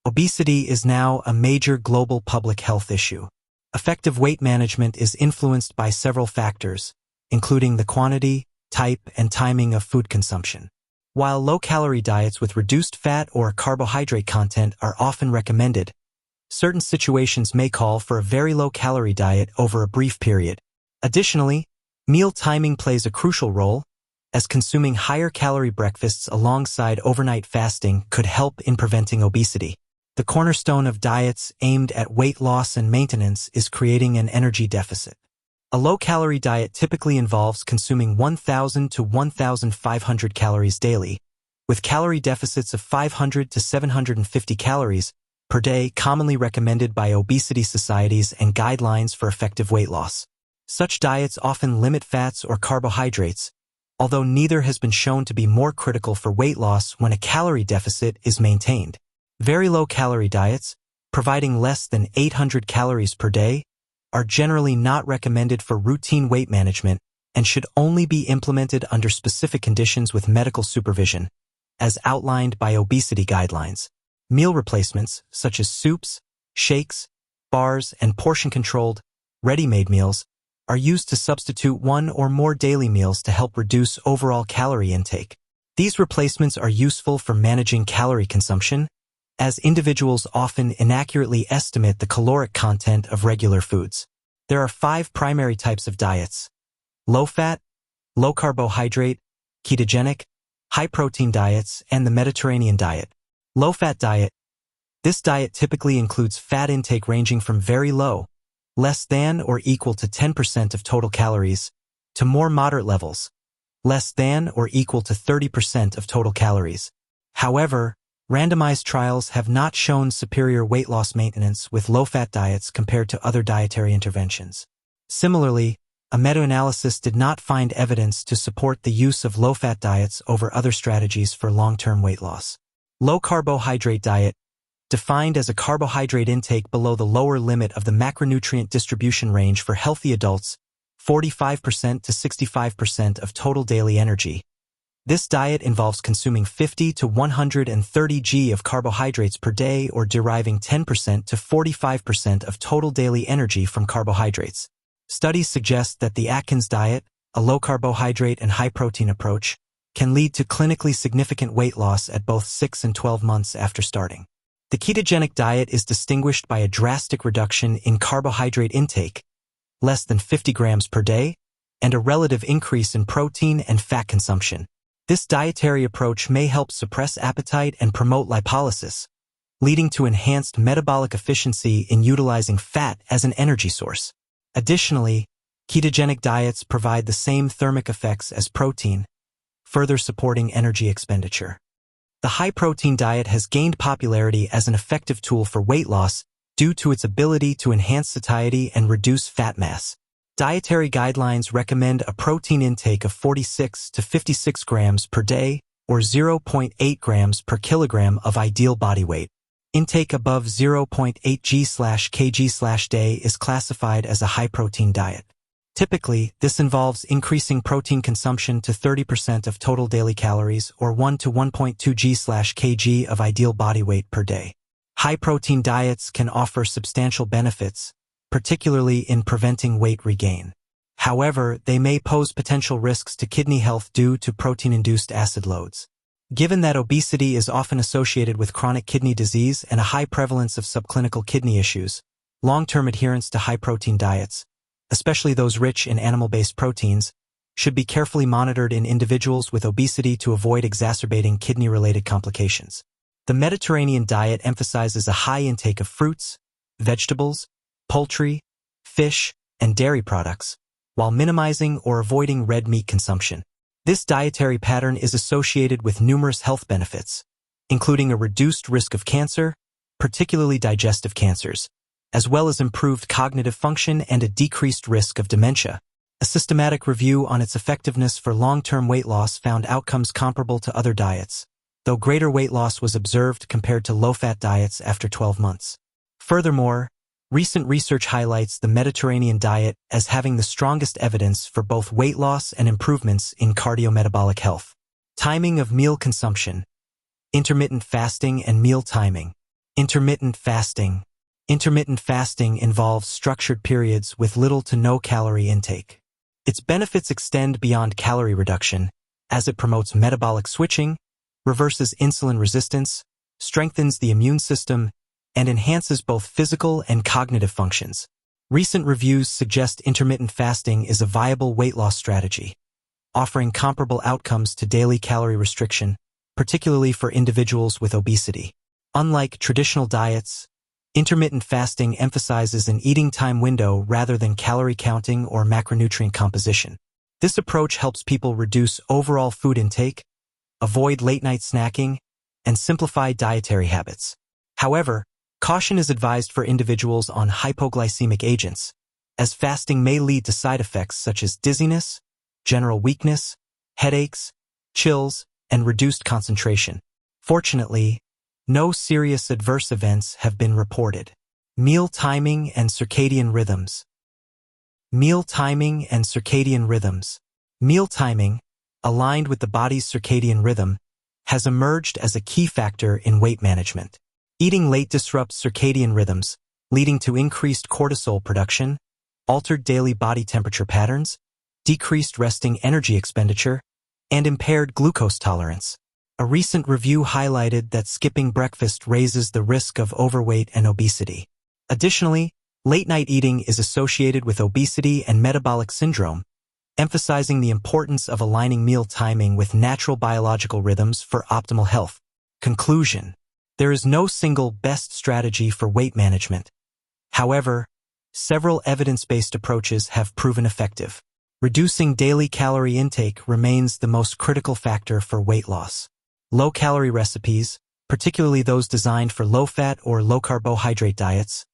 Obesity is now a major global public health issue. Effective weight management is influenced by several factors, including the quantity, type, and timing of food consumption. While low-calorie diets with reduced fat or carbohydrate content are often recommended, certain situations may call for a very low-calorie diet over a brief period. Additionally, meal timing plays a crucial role, as consuming higher-calorie breakfasts alongside overnight fasting could help in preventing obesity. The cornerstone of diets aimed at weight loss and maintenance is creating an energy deficit. A low-calorie diet typically involves consuming 1,000 to 1,500 calories daily, with calorie deficits of 500 to 750 calories per day commonly recommended by obesity societies and guidelines for effective weight loss. Such diets often limit fats or carbohydrates, although neither has been shown to be more critical for weight loss when a calorie deficit is maintained. Very low-calorie diets, providing less than 800 calories per day, are generally not recommended for routine weight management and should only be implemented under specific conditions with medical supervision, as outlined by obesity guidelines. Meal replacements, such as soups, shakes, bars, and portion-controlled, ready-made meals, are used to substitute one or more daily meals to help reduce overall calorie intake. These replacements are useful for managing calorie consumption, as individuals often inaccurately estimate the caloric content of regular foods. There are 5 primary types of diets: low-fat, low-carbohydrate, ketogenic, high-protein diets, and the Mediterranean diet. Low-fat diet. This diet typically includes fat intake ranging from very low, less than or equal to 10% of total calories, to more moderate levels, less than or equal to 30% of total calories. However, randomized trials have not shown superior weight loss maintenance with low-fat diets compared to other dietary interventions. Similarly, a meta-analysis did not find evidence to support the use of low-fat diets over other strategies for long-term weight loss. Low-carbohydrate diet, defined as a carbohydrate intake below the lower limit of the macronutrient distribution range for healthy adults, 45% to 65% of total daily energy. This diet involves consuming 50 to 130 g of carbohydrates per day or deriving 10% to 45% of total daily energy from carbohydrates. Studies suggest that the Atkins diet, a low-carbohydrate and high-protein approach, can lead to clinically significant weight loss at both 6 and 12 months after starting. The ketogenic diet is distinguished by a drastic reduction in carbohydrate intake, less than 50 grams per day, and a relative increase in protein and fat consumption. This dietary approach may help suppress appetite and promote lipolysis, leading to enhanced metabolic efficiency in utilizing fat as an energy source. Additionally, ketogenic diets provide the same thermic effects as protein, further supporting energy expenditure. The high-protein diet has gained popularity as an effective tool for weight loss due to its ability to enhance satiety and reduce fat mass. Dietary guidelines recommend a protein intake of 46 to 56 grams per day or 0.8 grams per kilogram of ideal body weight. Intake above 0.8 g/kg/day is classified as a high-protein diet. Typically, this involves increasing protein consumption to 30% of total daily calories or 1 to 1.2 g/kg of ideal body weight per day. High-protein diets can offer substantial benefits, particularly in preventing weight regain. However, they may pose potential risks to kidney health due to protein-induced acid loads. Given that obesity is often associated with chronic kidney disease and a high prevalence of subclinical kidney issues, long-term adherence to high-protein diets, especially those rich in animal-based proteins, should be carefully monitored in individuals with obesity to avoid exacerbating kidney-related complications. The Mediterranean diet emphasizes a high intake of fruits, vegetables, poultry, fish, and dairy products, while minimizing or avoiding red meat consumption. This dietary pattern is associated with numerous health benefits, including a reduced risk of cancer, particularly digestive cancers, as well as improved cognitive function and a decreased risk of dementia. A systematic review on its effectiveness for long-term weight loss found outcomes comparable to other diets, though greater weight loss was observed compared to low-fat diets after 12 months. Furthermore, recent research highlights the Mediterranean diet as having the strongest evidence for both weight loss and improvements in cardiometabolic health. Timing of meal consumption, intermittent fasting and meal timing. Intermittent fasting. Intermittent fasting involves structured periods with little to no calorie intake. Its benefits extend beyond calorie reduction, as it promotes metabolic switching, reverses insulin resistance, strengthens the immune system, and enhances both physical and cognitive functions. Recent reviews suggest intermittent fasting is a viable weight loss strategy, offering comparable outcomes to daily calorie restriction, particularly for individuals with obesity. Unlike traditional diets, intermittent fasting emphasizes an eating time window rather than calorie counting or macronutrient composition. This approach helps people reduce overall food intake, avoid late-night snacking, and simplify dietary habits. However, caution is advised for individuals on hypoglycemic agents, as fasting may lead to side effects such as dizziness, general weakness, headaches, chills, and reduced concentration. Fortunately, no serious adverse events have been reported. Meal timing and circadian rhythms. Meal timing and circadian rhythms. Meal timing, aligned with the body's circadian rhythm, has emerged as a key factor in weight management. Eating late disrupts circadian rhythms, leading to increased cortisol production, altered daily body temperature patterns, decreased resting energy expenditure, and impaired glucose tolerance. A recent review highlighted that skipping breakfast raises the risk of overweight and obesity. Additionally, late-night eating is associated with obesity and metabolic syndrome, emphasizing the importance of aligning meal timing with natural biological rhythms for optimal health. Conclusion: there is no single best strategy for weight management. However, several evidence-based approaches have proven effective. Reducing daily calorie intake remains the most critical factor for weight loss. Low-calorie recipes, particularly those designed for low-fat or low-carbohydrate diets,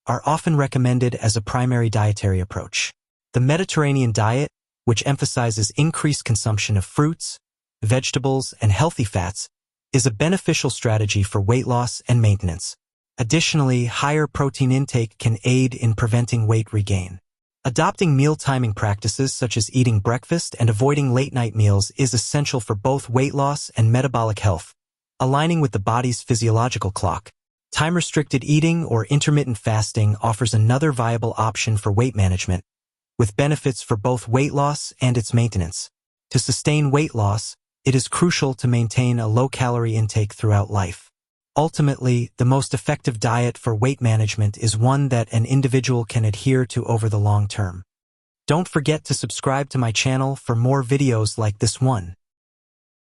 are often recommended as a primary dietary approach. The Mediterranean diet, which emphasizes increased consumption of fruits, vegetables, and healthy fats, is a beneficial strategy for weight loss and maintenance. Additionally, higher protein intake can aid in preventing weight regain. Adopting meal timing practices such as eating breakfast and avoiding late-night meals is essential for both weight loss and metabolic health, aligning with the body's physiological clock. Time-restricted eating or intermittent fasting offers another viable option for weight management, with benefits for both weight loss and its maintenance. To sustain weight loss, it is crucial to maintain a low-calorie intake throughout life. Ultimately, the most effective diet for weight management is one that an individual can adhere to over the long term. Don't forget to subscribe to my channel for more videos like this one.